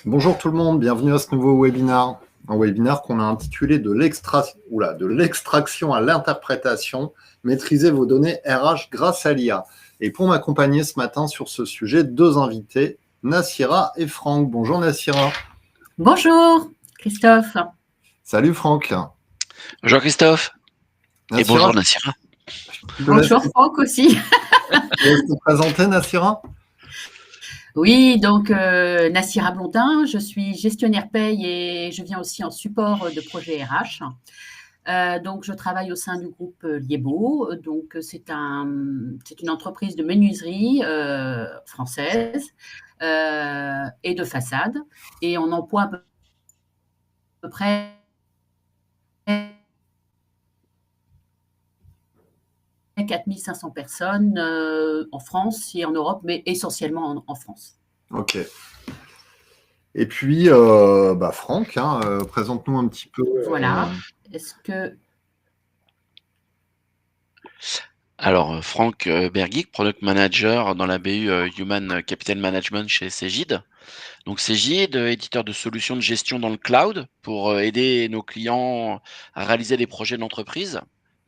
Bonjour tout le monde, bienvenue à ce nouveau webinaire. Un webinaire qu'on a intitulé de l'extraction à l'interprétation, maîtriser vos données RH grâce à l'IA. Et pour m'accompagner ce matin sur ce sujet, deux invités, Nassira et Franck. Bonjour Nassira. Bonjour Christophe. Salut Franck. Bonjour Christophe. Nassira, et bonjour Nassira. Bonjour Franck aussi. Tu peux te présenter Nassira ? Oui, donc Nassira Blondin, je suis gestionnaire paye et je viens aussi en support de projet RH. Donc, je travaille au sein du groupe Liebo. Donc, c'est une entreprise de menuiserie française et de façade. Et on emploie à peu près 4500 personnes en France et en Europe, mais essentiellement en France. Ok. Et puis, Franck, présente-nous un petit peu. Voilà. Est-ce que... Alors, Franck Berguic, Product Manager dans la BU Human Capital Management chez Cegid. Donc, Cegid, éditeur de solutions de gestion dans le cloud pour aider nos clients à réaliser des projets d'entreprise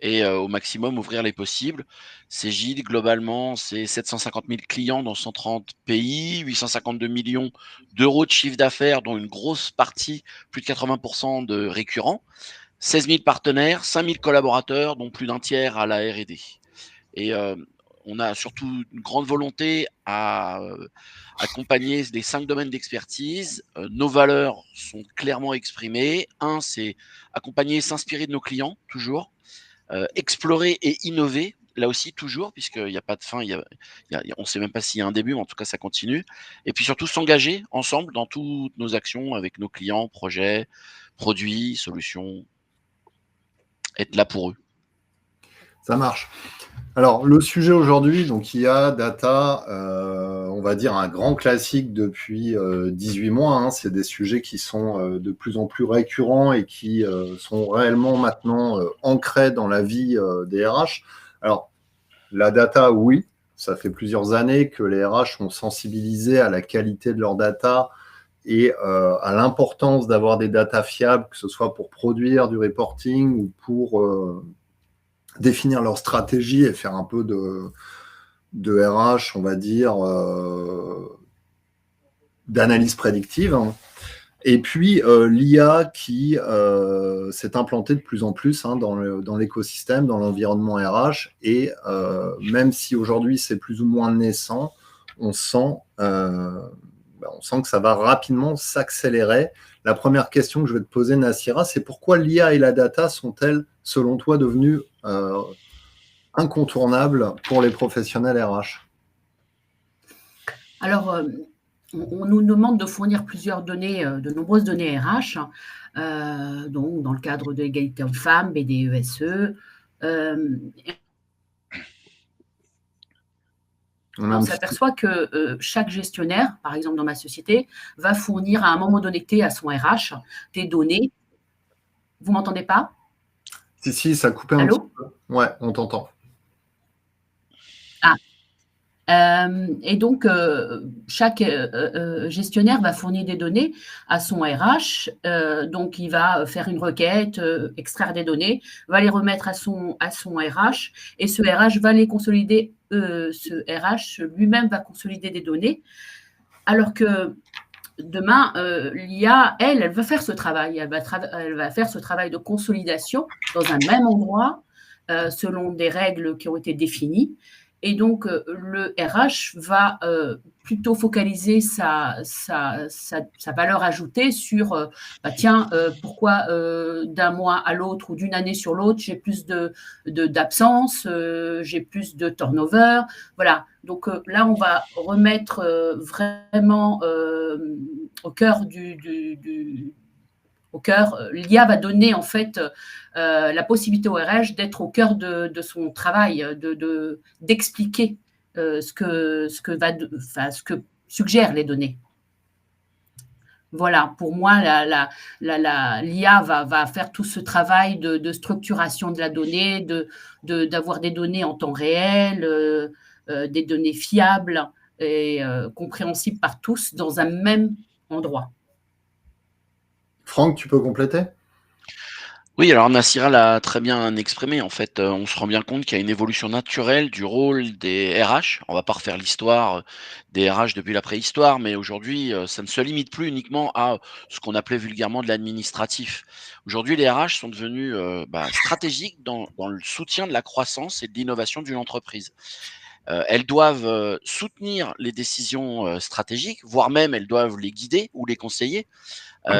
et au maximum ouvrir les possibles. Cegid, globalement, c'est 750 000 clients dans 130 pays, 852 millions d'euros de chiffre d'affaires, dont une grosse partie, plus de 80% de récurrents, 16 000 partenaires, 5 000 collaborateurs, dont plus d'un tiers à la R&D. Et on a surtout une grande volonté à accompagner les 5 domaines d'expertise. Nos valeurs sont clairement exprimées. Un, c'est accompagner et s'inspirer de nos clients, toujours. Explorer et innover, là aussi, toujours, puisqu'il n'y a pas de fin. On ne sait même pas s'il y a un début, mais en tout cas, ça continue. Et puis surtout, s'engager ensemble dans toutes nos actions avec nos clients, projets, produits, solutions. Être là pour eux. Ça marche. Alors, le sujet aujourd'hui, donc IA, data, on va dire un grand classique depuis 18 mois. C'est des sujets qui sont de plus en plus récurrents et qui sont réellement maintenant ancrés dans la vie des RH. Alors, la data, oui, ça fait plusieurs années que les RH sont sensibilisés à la qualité de leur data et à l'importance d'avoir des data fiables, que ce soit pour produire du reporting ou pour définir leur stratégie et faire un peu de RH, on va dire, d'analyse prédictive. Et puis, l'IA qui s'est implantée de plus en plus dans l'écosystème, dans l'environnement RH. Et même si aujourd'hui, c'est plus ou moins naissant, on sent que ça va rapidement s'accélérer. La première question que je vais te poser, Nassira, c'est pourquoi l'IA et la data sont-elles, selon toi, devenues incontournables pour les professionnels RH? Alors, on nous demande de fournir plusieurs données, de nombreuses données RH, donc dans le cadre de l'égalité hommes-femmes, BDESE. On s'aperçoit que chaque gestionnaire, par exemple dans ma société, va fournir à un moment donné à son RH des données. Vous m'entendez pas? Si, ça a coupé un petit peu. Ouais, on t'entend. Et donc, chaque gestionnaire va fournir des données à son RH. Donc, il va faire une requête, extraire des données, va les remettre à son RH et ce RH va les consolider. Ce RH lui-même va consolider des données. Alors que demain, l'IA, elle va faire ce travail. Elle va faire ce travail de consolidation dans un même endroit, selon des règles qui ont été définies. Et donc, le RH va plutôt focaliser sa valeur ajoutée sur pourquoi d'un mois à l'autre ou d'une année sur l'autre, j'ai plus d'absence, j'ai plus de turnover. Voilà. Donc là, on va remettre vraiment au cœur l'IA va donner en fait la possibilité au RH d'être au cœur de son travail, d'expliquer ce que suggèrent les données. Voilà, pour moi, l'IA va faire tout ce travail de structuration de la donnée, d'avoir des données en temps réel, des données fiables, et compréhensible par tous dans un même endroit. Franck, tu peux compléter? Oui, alors Nassira l'a très bien exprimé. En fait, on se rend bien compte qu'il y a une évolution naturelle du rôle des RH. On va pas refaire l'histoire, des RH depuis la préhistoire, mais aujourd'hui, ça ne se limite plus uniquement à ce qu'on appelait vulgairement de l'administratif. Aujourd'hui, les RH sont devenus, stratégiques dans le soutien de la croissance et de l'innovation d'une entreprise. Elles doivent, soutenir les décisions, stratégiques, voire même elles doivent les guider ou les conseiller.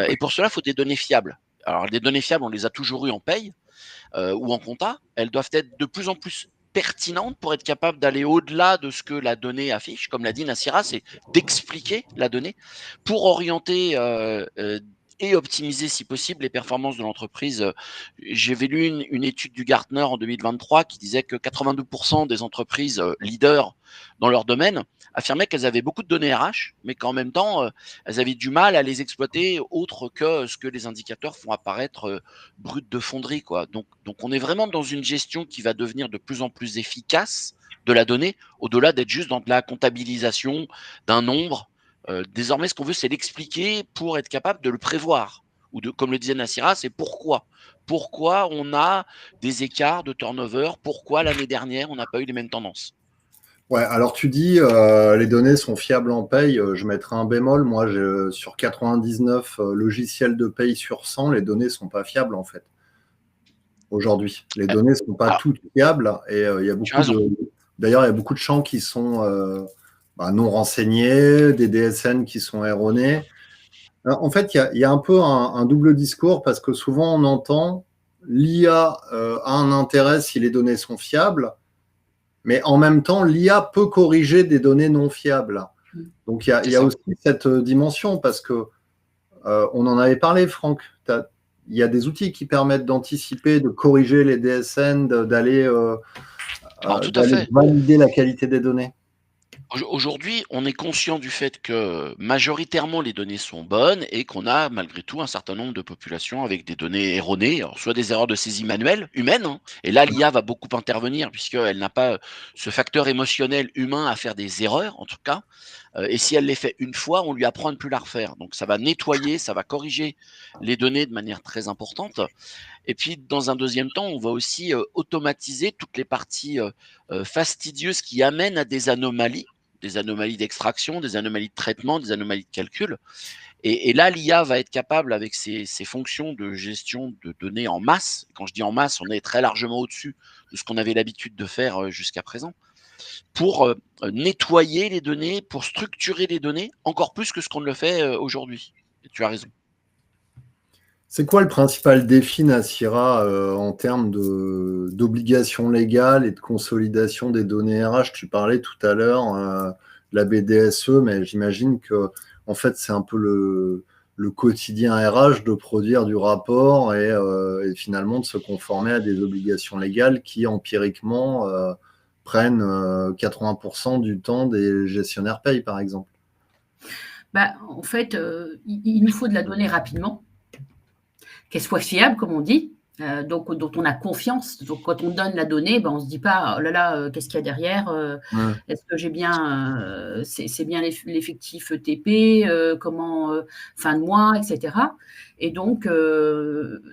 Et pour cela, il faut des données fiables. Alors, les données fiables, on les a toujours eues en paye ou en compta. Elles doivent être de plus en plus pertinentes pour être capables d'aller au-delà de ce que la donnée affiche. Comme l'a dit Nassira, c'est d'expliquer la donnée pour orienter et optimiser, si possible, les performances de l'entreprise. J'avais lu une étude du Gartner en 2023 qui disait que 82% des entreprises leaders dans leur domaine affirmaient qu'elles avaient beaucoup de données RH, mais qu'en même temps, elles avaient du mal à les exploiter autre que ce que les indicateurs font apparaître brut de fonderie, quoi. Donc on est vraiment dans une gestion qui va devenir de plus en plus efficace de la donnée, au-delà d'être juste dans de la comptabilisation d'un nombre. Désormais, ce qu'on veut, c'est l'expliquer pour être capable de le prévoir. Ou de, comme le disait Nassira, c'est pourquoi. Pourquoi on a des écarts de turnover? Pourquoi l'année dernière, on n'a pas eu les mêmes tendances? Ouais, alors tu dis les données sont fiables en paye. Je mettrai un bémol. Moi, sur 99 logiciels de paye sur 100, les données sont pas fiables en fait. Aujourd'hui, les données sont pas toutes fiables et il y a beaucoup d'ailleurs, il y a beaucoup de champs qui sont non renseignés, des DSN qui sont erronés. En fait, il y a un peu un double discours parce que souvent on entend l'IA a un intérêt si les données sont fiables. Mais en même temps, l'IA peut corriger des données non fiables. Donc, il y a aussi cette dimension parce que on en avait parlé, Franck. Il y a des outils qui permettent d'anticiper, de corriger les DSN, d'aller valider la qualité des données. Aujourd'hui, on est conscient du fait que majoritairement les données sont bonnes et qu'on a malgré tout un certain nombre de populations avec des données erronées, alors soit des erreurs de saisie manuelle, humaine, hein, et là l'IA va beaucoup intervenir puisqu'elle n'a pas ce facteur émotionnel humain à faire des erreurs en tout cas, et si elle les fait une fois, on lui apprend à ne plus la refaire. Donc ça va nettoyer, ça va corriger les données de manière très importante. Et puis dans un deuxième temps, on va aussi automatiser toutes les parties fastidieuses qui amènent à des anomalies d'extraction, des anomalies de traitement, des anomalies de calcul. Et là, l'IA va être capable, avec ses fonctions de gestion de données en masse, quand je dis en masse, on est très largement au-dessus de ce qu'on avait l'habitude de faire jusqu'à présent, pour nettoyer les données, pour structurer les données, encore plus que ce qu'on le fait aujourd'hui. Et tu as raison. C'est quoi le principal défi, Nassira, en termes d'obligations légales et de consolidation des données RH? Tu parlais tout à l'heure de la BDSE, mais j'imagine que en fait, c'est un peu le quotidien RH de produire du rapport et finalement de se conformer à des obligations légales qui, empiriquement, prennent 80% du temps des gestionnaires paye, par exemple. En fait, il nous faut de la donnée rapidement, qu'elle soit fiable, comme on dit, donc dont on a confiance. Donc, quand on donne la donnée, on ne se dit pas, oh là là, qu'est-ce qu'il y a derrière? Est-ce que j'ai bien, c'est bien l'effectif TP, comment, fin de mois, etc. Et donc,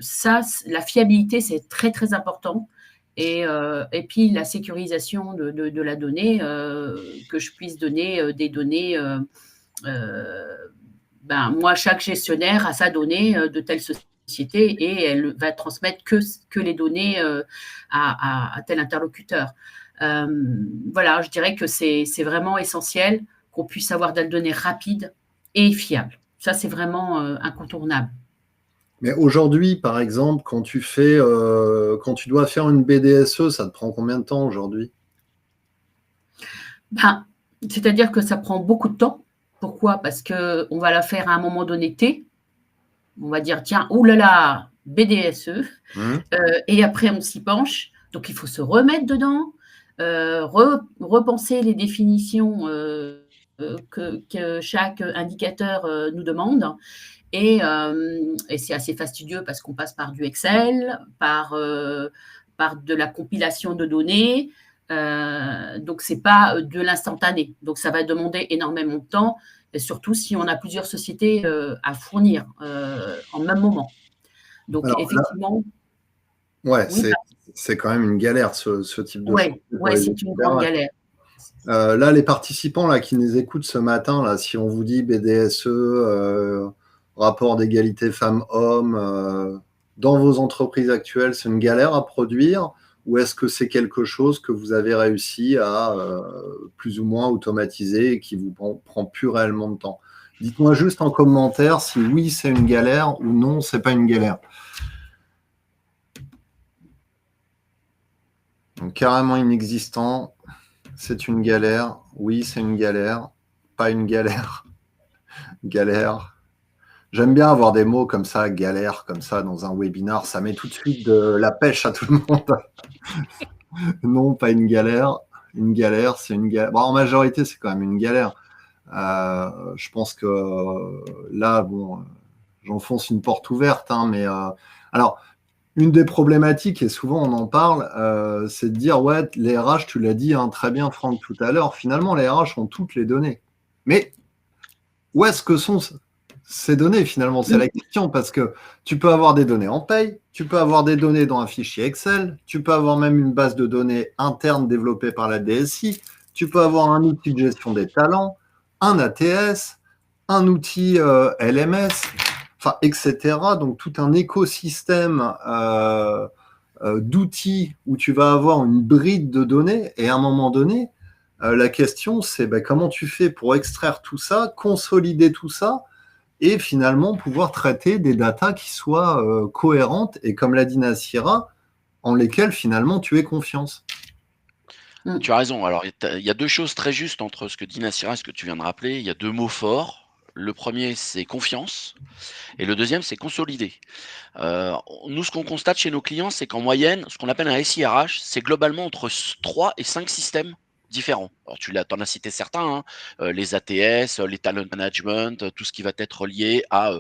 ça, la fiabilité, c'est très, très important. Et puis, la sécurisation de la donnée, que je puisse donner des données. Moi, chaque gestionnaire a sa donnée de telle société et elle va transmettre que les données à tel interlocuteur. Voilà, je dirais que c'est vraiment essentiel qu'on puisse avoir des données rapides et fiables. Ça, c'est vraiment incontournable. Mais aujourd'hui, par exemple, quand tu dois faire une BDSE, ça te prend combien de temps aujourd'hui? C'est-à-dire que ça prend beaucoup de temps. Pourquoi? Parce qu'on va la faire à un moment donné T. On va dire, tiens, oulala, BDSE. Et après, on s'y penche. Donc, il faut se remettre dedans, repenser les définitions que chaque indicateur nous demande. Et c'est assez fastidieux parce qu'on passe par du Excel, par de la compilation de données. Donc, ce n'est pas de l'instantané. Donc, ça va demander énormément de temps, et surtout si on a plusieurs sociétés à fournir en même moment. Donc, Alors là, effectivement, ouais, oui, c'est quand même une galère, ce type de choses pour ouais, les c'est une grande éditeurs. galère. Là, les participants là, qui nous écoutent ce matin, là, si on vous dit BDSE, rapport d'égalité femmes-hommes, dans vos entreprises actuelles, c'est une galère à produire, ou est-ce que c'est quelque chose que vous avez réussi à plus ou moins automatiser et qui vous prend plus réellement de temps? Dites-moi juste en commentaire si oui, c'est une galère ou non, c'est pas une galère. Donc, carrément inexistant, c'est une galère. Oui, c'est une galère. Pas une galère. Galère. J'aime bien avoir des mots comme ça, galère, comme ça, dans un webinar. Ça met tout de suite de la pêche à tout le monde. Non, pas une galère. Une galère, c'est une galère. Bon, en majorité, c'est quand même une galère. Je pense que là, bon, j'enfonce une porte ouverte, hein, mais alors, une des problématiques, et souvent on en parle, c'est de dire, ouais, les RH, tu l'as dit hein, très bien, Franck, tout à l'heure, finalement, les RH ont toutes les données. Mais où est-ce que sont ces données, finalement? C'est la question, parce que tu peux avoir des données en paye, tu peux avoir des données dans un fichier Excel, tu peux avoir même une base de données interne développée par la DSI, tu peux avoir un outil de gestion des talents, un ATS, un outil LMS, enfin, etc. Donc, tout un écosystème d'outils où tu vas avoir une bride de données, et à un moment donné, la question, c'est comment tu fais pour extraire tout ça, consolider tout ça, et finalement pouvoir traiter des datas qui soient cohérentes, et comme l'a dit Nassira, en lesquelles finalement tu aies confiance. Tu as raison. Alors, il y a deux choses très justes entre ce que dit Nassira et ce que tu viens de rappeler. Il y a deux mots forts. Le premier, c'est confiance, et le deuxième, c'est consolider. Nous, ce qu'on constate chez nos clients, c'est qu'en moyenne, ce qu'on appelle un SIRH, c'est globalement entre 3 et 5 systèmes différents. Alors, t'en as cité certains, hein, les ATS, les talent management, tout ce qui va être lié à,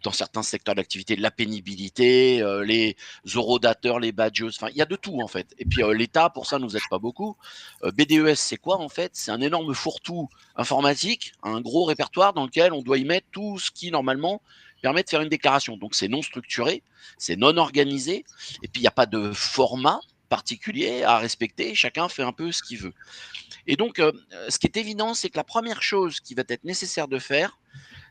dans certains secteurs d'activité, la pénibilité, les horodateurs, les badges, enfin, il y a de tout en fait. Et puis l'État, pour ça, nous aide pas beaucoup. BDES, c'est quoi en fait? C'est un énorme fourre-tout informatique, un gros répertoire dans lequel on doit y mettre tout ce qui normalement permet de faire une déclaration. Donc c'est non structuré, c'est non organisé, et puis il n'y a pas de format particulier à respecter, chacun fait un peu ce qu'il veut. Et donc, ce qui est évident, c'est que la première chose qui va être nécessaire de faire,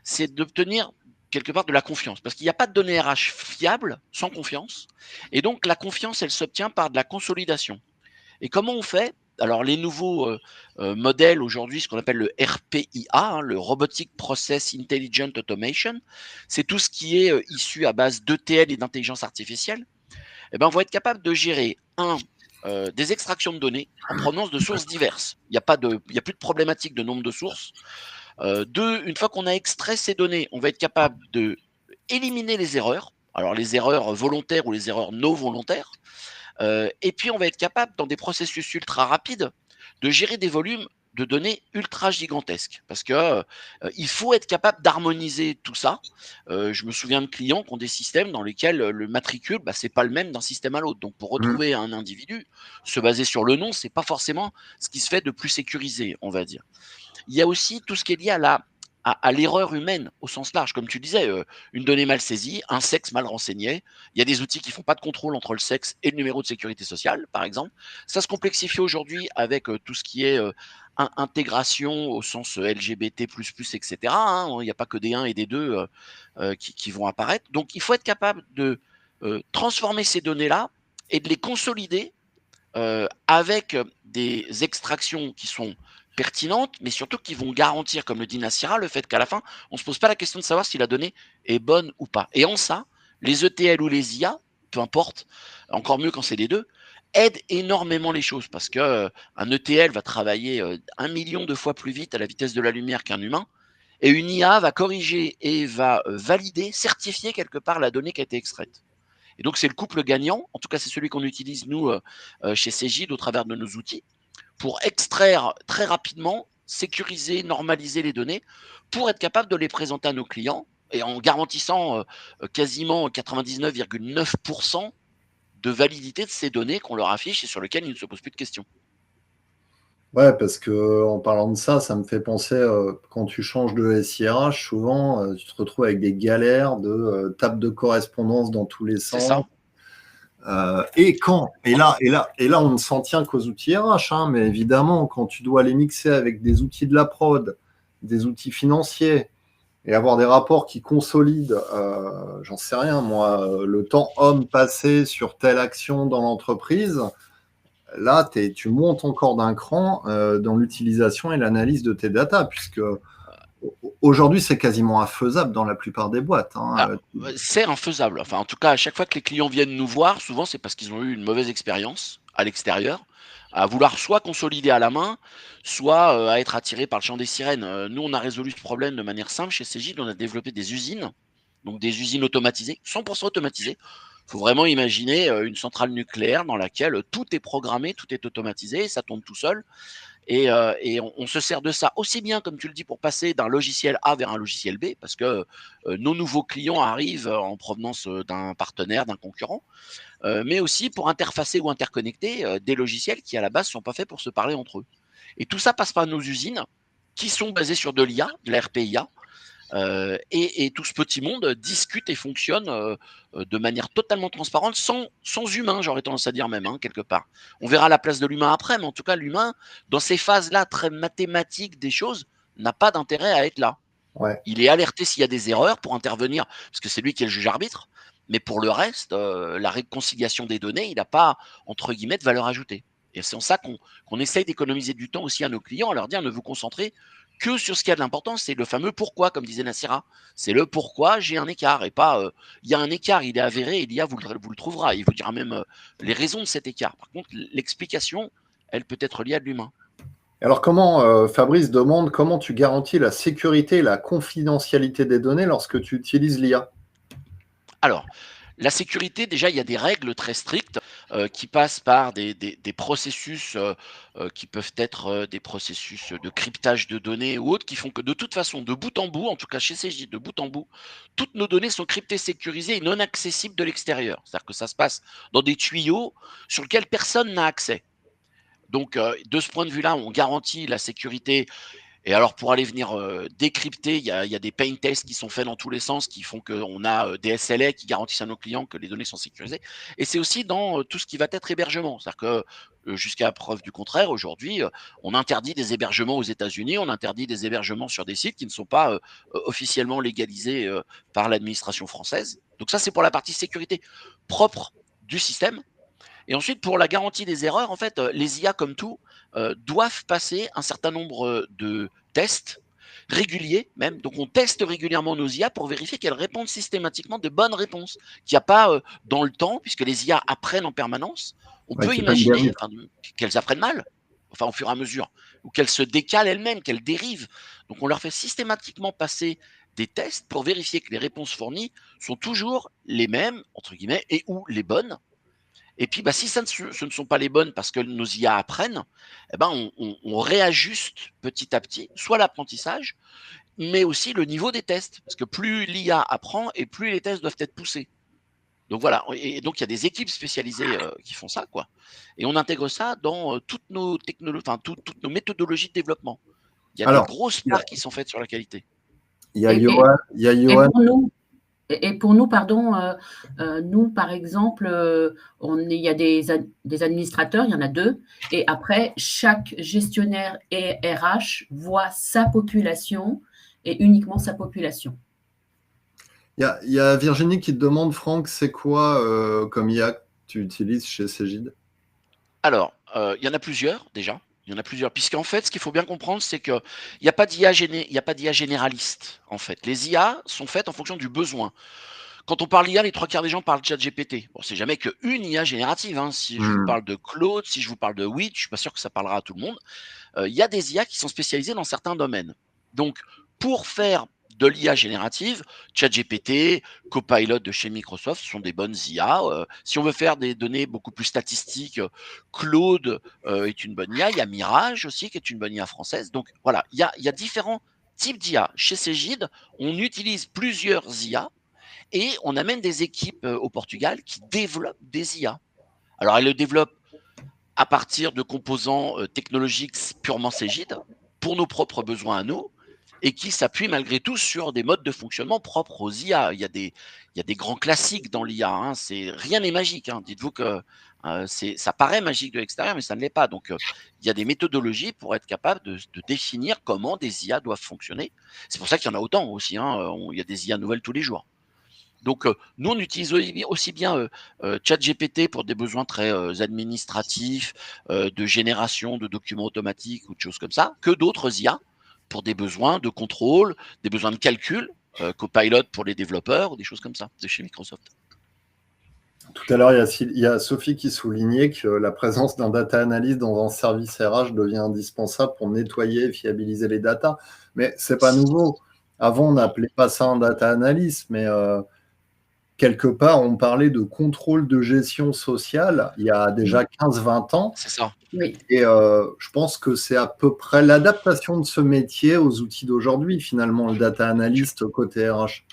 c'est d'obtenir quelque part de la confiance, parce qu'il n'y a pas de données RH fiables sans confiance, et donc la confiance, elle s'obtient par de la consolidation. Et comment on fait? Alors, les nouveaux modèles aujourd'hui, ce qu'on appelle le RPIA, hein, le Robotic Process Intelligent Automation, c'est tout ce qui est issu à base d'ETL et d'intelligence artificielle. Eh ben, on va être capable de gérer, des extractions de données en provenance de sources diverses. Il n'y a plus de problématique de nombre de sources. Deux, une fois qu'on a extrait ces données, on va être capable de éliminer les erreurs. Alors, les erreurs volontaires ou les erreurs non volontaires. Et puis, on va être capable, dans des processus ultra rapides, de gérer des volumes de données ultra gigantesques. Parce que il faut être capable d'harmoniser tout ça. Je me souviens de clients qui ont des systèmes dans lesquels le matricule, c'est pas le même d'un système à l'autre. Donc, pour retrouver un individu, se baser sur le nom, c'est pas forcément ce qui se fait de plus sécurisé, on va dire. Il y a aussi tout ce qui est lié à l'erreur humaine au sens large. Comme tu disais, une donnée mal saisie, un sexe mal renseigné. Il y a des outils qui font pas de contrôle entre le sexe et le numéro de sécurité sociale, par exemple. Ça se complexifie aujourd'hui avec tout ce qui est intégration au sens LGBT++, etc. Hein. Il n'y a pas que des 1 et des 2 qui vont apparaître. Donc, il faut être capable de transformer ces données-là et de les consolider avec des extractions qui sont pertinentes, mais surtout qui vont garantir, comme le dit Nassira, le fait qu'à la fin, on ne se pose pas la question de savoir si la donnée est bonne ou pas. Et en ça, les ETL ou les IA, peu importe, encore mieux quand c'est les deux, aident énormément les choses parce que un ETL va travailler 1 million de fois plus vite à la vitesse de la lumière qu'un humain, et une IA va corriger et va valider, certifier quelque part la donnée qui a été extraite. Et donc, c'est le couple gagnant. En tout cas, c'est celui qu'on utilise, nous, chez Cegid, au travers de nos outils, pour extraire très rapidement, sécuriser, normaliser les données, pour être capable de les présenter à nos clients, et en garantissant quasiment 99,9% de validité de ces données qu'on leur affiche et sur lesquelles ils ne se posent plus de questions. Ouais, parce que en parlant de ça, ça me fait penser, quand tu changes de SIRH, souvent, tu te retrouves avec des galères de table de correspondance dans tous les C'est sens. ça. Et là, on ne s'en tient qu'aux outils RH, hein, mais évidemment, quand tu dois les mixer avec des outils de la prod, des outils financiers, et avoir des rapports qui consolident, j'en sais rien, moi, le temps homme passé sur telle action dans l'entreprise, là, tu montes encore d'un cran dans l'utilisation et l'analyse de tes datas, puisque aujourd'hui, c'est quasiment infaisable dans la plupart des boîtes, hein. Alors, c'est infaisable. Enfin, en tout cas, à chaque fois que les clients viennent nous voir, souvent c'est parce qu'ils ont eu une mauvaise expérience à l'extérieur, à vouloir soit consolider à la main, soit à être attirés par le chant des sirènes. Nous, on a résolu ce problème de manière simple chez Cegid. On a développé des usines, donc des usines automatisées, 100% automatisées. Il faut vraiment imaginer une centrale nucléaire dans laquelle tout est programmé, tout est automatisé, ça tourne tout seul. Et on se sert de ça aussi bien, comme tu le dis, pour passer d'un logiciel A vers un logiciel B, parce que nos nouveaux clients arrivent en provenance d'un partenaire, d'un concurrent, mais aussi pour interfacer ou interconnecter des logiciels qui, à la base, ne sont pas faits pour se parler entre eux. Et tout ça passe par nos usines, qui sont basées sur de l'IA, de la RPIA, et tout ce petit monde discute et fonctionne de manière totalement transparente, sans humain, j'aurais tendance à dire même, hein, quelque part. On verra la place de l'humain après, mais en tout cas, l'humain, dans ces phases-là très mathématiques des choses, n'a pas d'intérêt à être là. Ouais. Il est alerté s'il y a des erreurs pour intervenir, parce que c'est lui qui est le juge-arbitre, mais pour le reste, la réconciliation des données, il n'a pas, entre guillemets, de valeur ajoutée. Et c'est en ça qu'on essaye d'économiser du temps aussi à nos clients, à leur dire ne vous concentrez que sur ce qui a de l'importance, c'est le fameux pourquoi, comme disait Nassira. C'est le pourquoi j'ai un écart, et pas il y a un écart, il est avéré, et l'IA vous le trouvera, il vous dira même les raisons de cet écart. Par contre, l'explication, elle peut être liée à de l'humain. Alors comment, Fabrice demande, comment tu garantis la sécurité et la confidentialité des données lorsque tu utilises l'IA? Alors, la sécurité, déjà, il y a des règles très strictes qui passent par des processus qui peuvent être des processus de cryptage de données ou autres, qui font que de toute façon, de bout en bout, en tout cas chez CJ, de bout en bout, toutes nos données sont cryptées, sécurisées et non accessibles de l'extérieur. C'est-à-dire que ça se passe dans des tuyaux sur lesquels personne n'a accès. Donc, de ce point de vue-là, on garantit la sécurité. Et alors, pour aller venir décrypter, il y a des pain tests qui sont faits dans tous les sens, qui font qu'on a des SLA qui garantissent à nos clients que les données sont sécurisées. Et c'est aussi dans tout ce qui va être hébergement. C'est-à-dire que jusqu'à preuve du contraire, aujourd'hui, on interdit des hébergements aux États-Unis, on interdit des hébergements sur des sites qui ne sont pas officiellement légalisés par l'administration française. Donc ça, c'est pour la partie sécurité propre du système. Et ensuite, pour la garantie des erreurs, en fait, les IA, comme tout, doivent passer un certain nombre de tests réguliers même. Donc, on teste régulièrement nos IA pour vérifier qu'elles répondent systématiquement de bonnes réponses. Qu'il n'y a pas dans le temps, puisque les IA apprennent en permanence, on Ouais, peut qu'il y a pas une imaginer dérive. qu'elles apprennent mal, enfin au fur et à mesure, ou qu'elles se décalent elles-mêmes, qu'elles dérivent. Donc, on leur fait systématiquement passer des tests pour vérifier que les réponses fournies sont toujours les mêmes, entre guillemets, et ou les bonnes. Et puis, bah, si ce ne sont pas les bonnes parce que nos IA apprennent, eh ben, on réajuste petit à petit, soit l'apprentissage, mais aussi le niveau des tests. Parce que plus l'IA apprend et plus les tests doivent être poussés. Donc voilà, et donc il y a des équipes spécialisées qui font ça, quoi. Et on intègre ça dans toutes nos technologies, enfin toutes nos méthodologies de développement. Il y a des Alors, grosses il y a, parts qui sont faites sur la qualité. il y a Et, et- Johan, il y a et Johan. pour nous, pour nous, pardon, nous, par exemple, il y a des administrateurs, il y en a deux, et après, chaque gestionnaire et RH voit sa population et uniquement sa population. Il y a Virginie qui te demande, Franck, c'est quoi comme IA que tu utilises chez Cegid? Alors, il y en a plusieurs déjà. Il y en a plusieurs. Puisqu'en fait, ce qu'il faut bien comprendre, c'est qu'il n'y a pas d'IA généraliste, en fait. Les IA sont faites en fonction du besoin. Quand on parle IA, les trois quarts des gens parlent de ChatGPT. Bon, c'est jamais qu'une IA générative, hein. Si je vous Hmm. parle de Claude, si je vous parle de Wit, je suis pas sûr que ça parlera à tout le monde. Il y a des IA qui sont spécialisées dans certains domaines. Donc, pour faire de l'IA générative, ChatGPT, Copilot de chez Microsoft sont des bonnes IA. Si on veut faire des données beaucoup plus statistiques, Claude est une bonne IA. Il y a Mirage aussi qui est une bonne IA française. Donc voilà, il y a différents types d'IA. Chez Cegid, on utilise plusieurs IA et on amène des équipes au Portugal qui développent des IA. Alors elles le développent à partir de composants technologiques purement Cegid, pour nos propres besoins à nous, et qui s'appuient malgré tout sur des modes de fonctionnement propres aux IA. Il y a des grands classiques dans l'IA, hein. Rien n'est magique, hein. Dites-vous que ça paraît magique de l'extérieur, mais ça ne l'est pas. Donc, il y a des méthodologies pour être capable de définir comment des IA doivent fonctionner. C'est pour ça qu'il y en a autant aussi, hein. Il y a des IA nouvelles tous les jours. Donc, nous, on utilise aussi bien ChatGPT pour des besoins très administratifs, de génération de documents automatiques ou de choses comme ça, que d'autres IA pour des besoins de contrôle, des besoins de calcul, Copilot pour les développeurs ou des choses comme ça, de chez Microsoft. Tout à l'heure, il y a Sophie qui soulignait que la présence d'un data analyst dans un service RH devient indispensable pour nettoyer et fiabiliser les datas. Mais c'est pas nouveau. Avant, on n'appelait pas ça un data analyst, mais quelque part, on parlait de contrôle de gestion sociale il y a déjà 15-20 ans. C'est ça. Oui. Et je pense que c'est à peu près l'adaptation de ce métier aux outils d'aujourd'hui, finalement, le data analyst côté RH.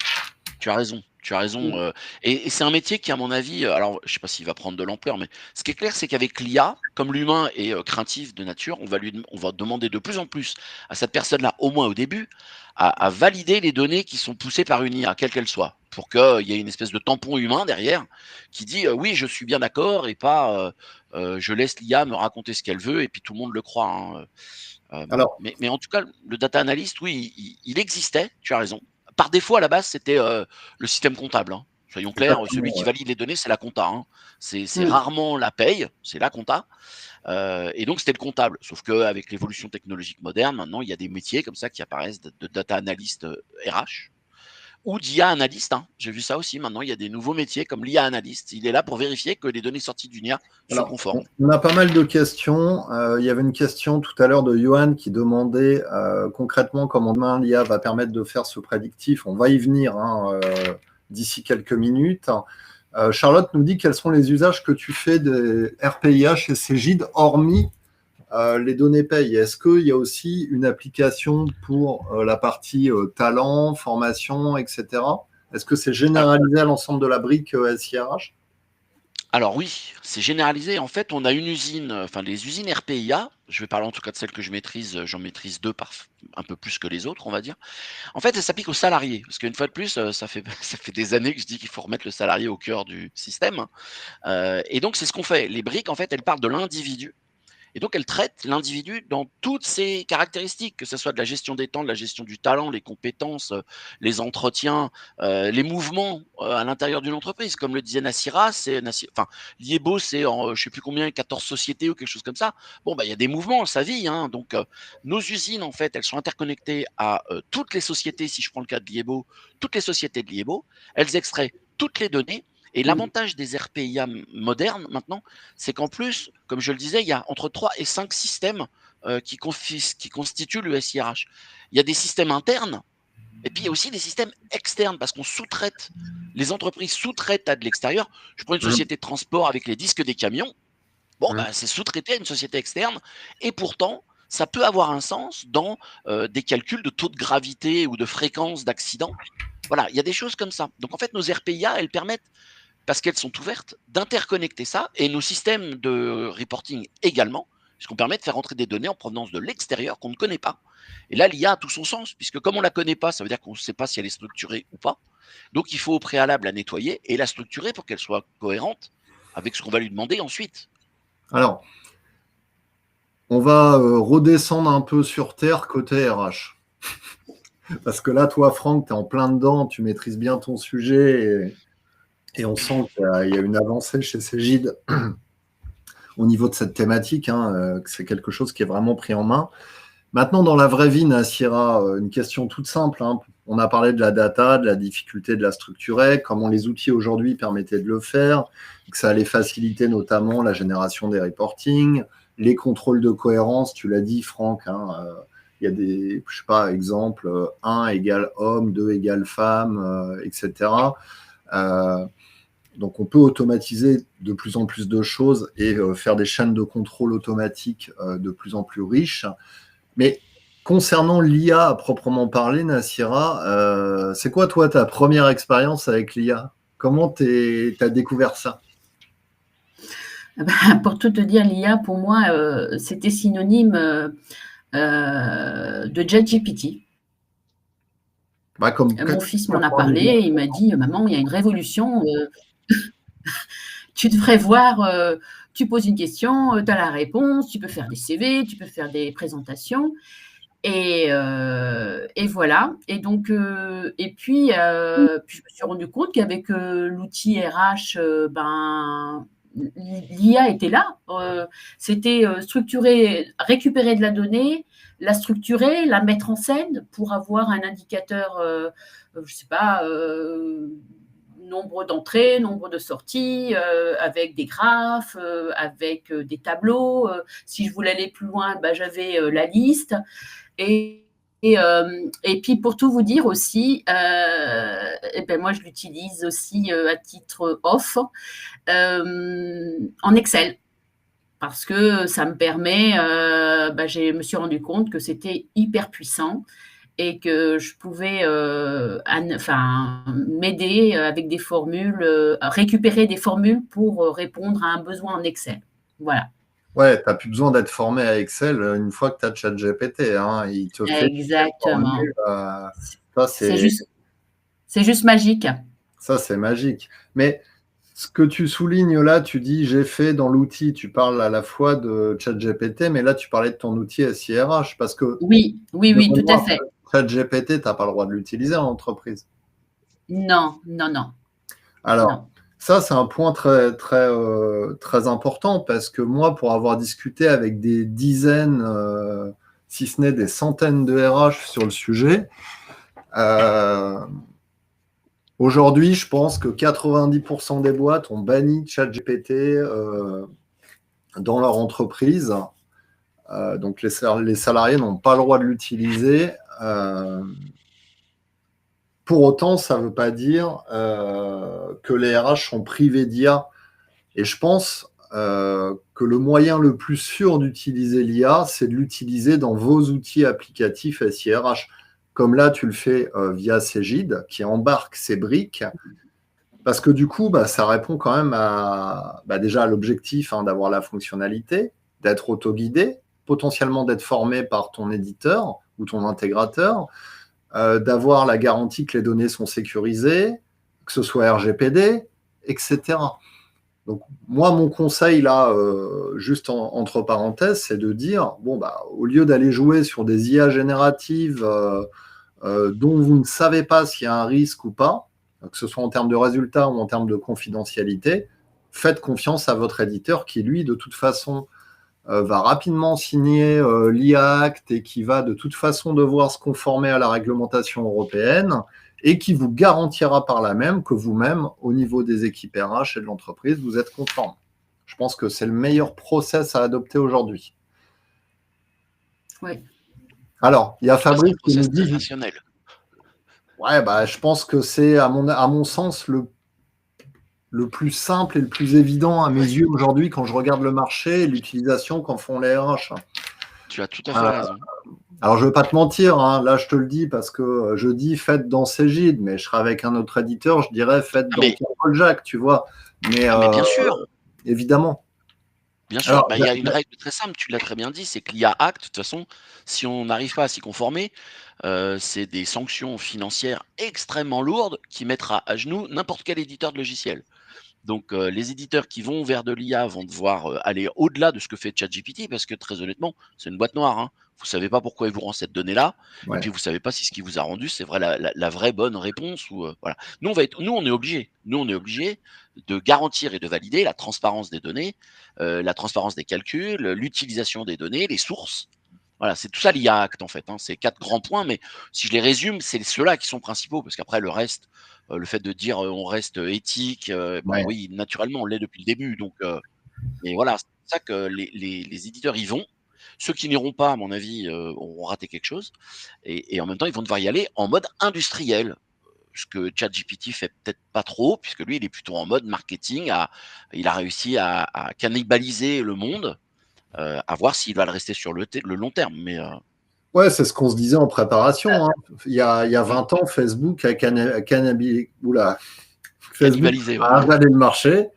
Tu as raison. Tu as raison. Et c'est un métier qui, à mon avis, alors je ne sais pas s'il va prendre de l'ampleur, mais ce qui est clair, c'est qu'avec l'IA, comme l'humain est craintif de nature, on va demander de plus en plus à cette personne-là, au moins au début, à valider les données qui sont poussées par une IA, quelle qu'elle soit, pour qu'il y ait une espèce de tampon humain derrière qui dit oui, je suis bien d'accord, et pas je laisse l'IA me raconter ce qu'elle veut et puis tout le monde le croit, hein. Alors, mais en tout cas, le data analyst, oui, il existait, tu as raison. Par défaut, à la base, c'était le système comptable, hein. Soyons clairs, celui qui valide les données, c'est la compta, hein. C'est rarement la paye, c'est la compta. Et donc, c'était le comptable. Sauf qu'avec l'évolution technologique moderne, maintenant, il y a des métiers comme ça qui apparaissent de data analyst RH ou d'IA analyste, hein. J'ai vu ça aussi. Maintenant, il y a des nouveaux métiers comme l'IA analyste. Il est là pour vérifier que les données sorties d'une IA sont conformes. On a pas mal de questions. Il y avait une question tout à l'heure de Johan qui demandait concrètement comment demain l'IA va permettre de faire ce prédictif. On va y venir d'ici quelques minutes. Charlotte nous dit quels sont les usages que tu fais des RPIA chez Cegid, hormis les données payes. Est-ce qu'il y a aussi une application pour la partie talent, formation, etc. Est-ce que c'est généralisé à l'ensemble de la brique SIRH ? Alors oui, c'est généralisé. En fait, on a une usine, enfin les usines RPIA, je vais parler en tout cas de celles que je maîtrise, j'en maîtrise 2 un peu plus que les autres, on va dire. En fait, elles s'appliquent aux salariés, parce qu'une fois de plus, ça fait des années que je dis qu'il faut remettre le salarié au cœur du système. Et donc c'est ce qu'on fait. Les briques, en fait, elles parlent de l'individu. Et donc, elle traite l'individu dans toutes ses caractéristiques, que ce soit de la gestion des temps, de la gestion du talent, les compétences, les entretiens, les mouvements à l'intérieur d'une entreprise. Comme le disait Nassira, Liebo, c'est je ne sais plus combien, 14 sociétés ou quelque chose comme ça. Bon, il y a des mouvements, ça vit, hein. Donc, nos usines, en fait, elles sont interconnectées à toutes les sociétés, si je prends le cas de Liebo, toutes les sociétés de Liebo. Elles extraient toutes les données. Et l'avantage des RPIA modernes maintenant, c'est qu'en plus, comme je le disais, il y a entre 3 et 5 systèmes qui constituent le SIRH. Il y a des systèmes internes, et puis il y a aussi des systèmes externes, parce qu'on sous-traite, les entreprises sous-traitent à de l'extérieur. Je prends une société de transport avec les disques des camions. Bon, c'est sous-traité à une société externe, et pourtant, ça peut avoir un sens dans des calculs de taux de gravité ou de fréquence d'accident. Voilà, il y a des choses comme ça. Donc en fait, nos RPIA, elles permettent, parce qu'elles sont ouvertes, d'interconnecter ça, et nos systèmes de reporting également, puisqu'on permet de faire entrer des données en provenance de l'extérieur qu'on ne connaît pas. Et là, l'IA a tout son sens, puisque comme on ne la connaît pas, ça veut dire qu'on ne sait pas si elle est structurée ou pas. Donc il faut au préalable la nettoyer et la structurer pour qu'elle soit cohérente avec ce qu'on va lui demander ensuite. Alors, on va redescendre un peu sur terre côté RH. Parce que là, toi, Franck, tu es en plein dedans, tu maîtrises bien ton sujet et on sent qu'il y a une avancée chez Cegid au niveau de cette thématique, que c'est quelque chose qui est vraiment pris en main. Maintenant, dans la vraie vie, Nassira, une question toute simple. On a parlé de la data, de la difficulté de la structurer, comment les outils aujourd'hui permettaient de le faire, que ça allait faciliter notamment la génération des reportings, les contrôles de cohérence, tu l'as dit, Franck, il y a des, je sais pas, exemple, 1 égale homme, 2 égale femme, etc. Donc, on peut automatiser de plus en plus de choses et faire des chaînes de contrôle automatiques de plus en plus riches. Mais concernant l'IA à proprement parler, Nassira, c'est quoi, toi, ta première expérience avec l'IA ? Comment tu as découvert ça ? Pour tout te dire, l'IA, pour moi, c'était synonyme de ChatGPT. Comme Mon fils m'en a parlé, il m'a dit: «Maman, il y a une révolution, tu devrais voir, tu poses une question, tu as la réponse, tu peux faire des CV, tu peux faire des présentations». Et voilà. Et donc, et puis, puis je me suis rendu compte qu'avec l'outil RH, l'IA était là. C'était structurer, récupérer de la donnée, la structurer, la mettre en scène pour avoir un indicateur, je sais pas, nombre d'entrées, nombre de sorties, avec des graphes, avec des tableaux. Si je voulais aller plus loin, j'avais la liste. Et, et puis pour tout vous dire aussi, moi je l'utilise aussi à titre off en Excel, parce que ça me permet, je me suis rendu compte que c'était hyper puissant et que je pouvais m'aider avec des formules, récupérer des formules pour répondre à un besoin en Excel. Voilà. Ouais, tu n'as plus besoin d'être formé à Excel une fois que tu as ChatGPT. Il te fait Exactement. C'est juste magique. Ça, c'est magique. Mais ce que tu soulignes là, tu dis j'ai fait dans l'outil, tu parles à la fois de ChatGPT, mais là, tu parlais de ton outil SIRH parce que. Oui, tout à fait. ChatGPT, tu n'as pas le droit de l'utiliser en entreprise. Non. Alors, non. Ça, c'est un point très, très, très important parce que moi, pour avoir discuté avec des dizaines, si ce n'est des centaines de RH sur le sujet, aujourd'hui, je pense que 90% des boîtes ont banni ChatGPT dans leur entreprise. Donc, les salariés n'ont pas le droit de l'utiliser. Pour autant, ça ne veut pas dire que les RH sont privés d'IA. Et je pense que le moyen le plus sûr d'utiliser l'IA, c'est de l'utiliser dans vos outils applicatifs SIRH. Comme là, tu le fais via Cegid, qui embarque ces briques. Parce que du coup, ça répond quand même déjà à l'objectif d'avoir la fonctionnalité, d'être auto-guidé, potentiellement d'être formé par ton éditeur ou ton intégrateur, d'avoir la garantie que les données sont sécurisées, que ce soit RGPD, etc. Donc, moi, mon conseil, là, juste entre parenthèses, c'est de dire, au lieu d'aller jouer sur des IA génératives dont vous ne savez pas s'il y a un risque ou pas, que ce soit en termes de résultats ou en termes de confidentialité, faites confiance à votre éditeur qui, lui, de toute façon, va rapidement signer l'IA Act et qui va de toute façon devoir se conformer à la réglementation européenne et qui vous garantira par là même que vous-même, au niveau des équipes RH et de l'entreprise, vous êtes conforme. Je pense que c'est le meilleur process à adopter aujourd'hui. Oui. Alors, il y a Fabrice qui nous dit... Ouais, je pense que c'est, à mon sens, le plus simple et le plus évident à mes yeux aujourd'hui quand je regarde le marché et l'utilisation qu'en font les RH. Tu as tout à fait raison. Alors, je ne vais pas te mentir, là, je te le dis parce que je dis faites dans Cegid, mais je serais avec un autre éditeur, je dirais faites dans Paul Jacques, tu vois. Mais bien sûr. Évidemment. Bien sûr, il y a une règle très simple, tu l'as très bien dit, c'est que l'IA Act, de toute façon, si on n'arrive pas à s'y conformer, c'est des sanctions financières extrêmement lourdes qui mettra à genoux n'importe quel éditeur de logiciel. Donc, les éditeurs qui vont vers de l'IA vont devoir aller au-delà de ce que fait ChatGPT parce que très honnêtement, c'est une boîte noire. Vous ne savez pas pourquoi il vous rend cette donnée-là, et puis vous ne savez pas si ce qu'il vous a rendu, c'est vrai la vraie bonne réponse. Ou, voilà. Nous, on est obligé. Nous, on est obligé de garantir et de valider la transparence des données, la transparence des calculs, l'utilisation des données, les sources. Voilà, c'est tout ça l'IA Act en fait. C'est 4 grands points, mais si je les résume, c'est ceux-là qui sont principaux, parce qu'après le reste, le fait de dire on reste éthique, oui, naturellement, on l'est depuis le début. Donc, et voilà, c'est pour ça que les éditeurs y vont. Ceux qui n'iront pas, à mon avis, auront raté quelque chose. Et en même temps, ils vont devoir y aller en mode industriel. Ce que ChatGPT fait peut-être pas trop, puisque lui, il est plutôt en mode marketing. Il a réussi à cannibaliser le monde. À voir s'il va le rester sur le long terme. Mais ouais, c'est ce qu'on se disait en préparation. Il y a 20 ans, Facebook a cannibalisé Facebook a avalé le marché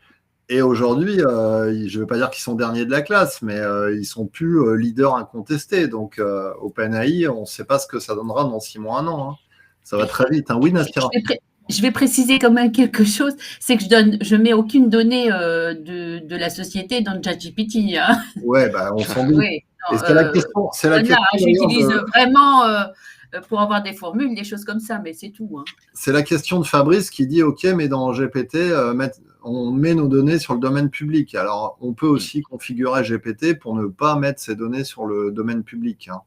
Et aujourd'hui, je ne veux pas dire qu'ils sont derniers de la classe, mais ils sont plus leaders incontestés. Donc, OpenAI, on ne sait pas ce que ça donnera dans 6 mois, 1 an. Hein. Ça va très vite. Hein. Oui, Nassira. Je vais préciser quand même quelque chose, c'est que je mets aucune donnée de la société dans le ChatGPT. Hein. Ouais, bah, on s'en doute. Oui, et c'est la question. J'utilise vraiment pour avoir des formules, des choses comme ça, mais c'est tout. Hein. C'est la question de Fabrice qui dit OK, mais dans GPT, on met nos données sur le domaine public. Alors, on peut aussi configurer GPT pour ne pas mettre ces données sur le domaine public. Hein.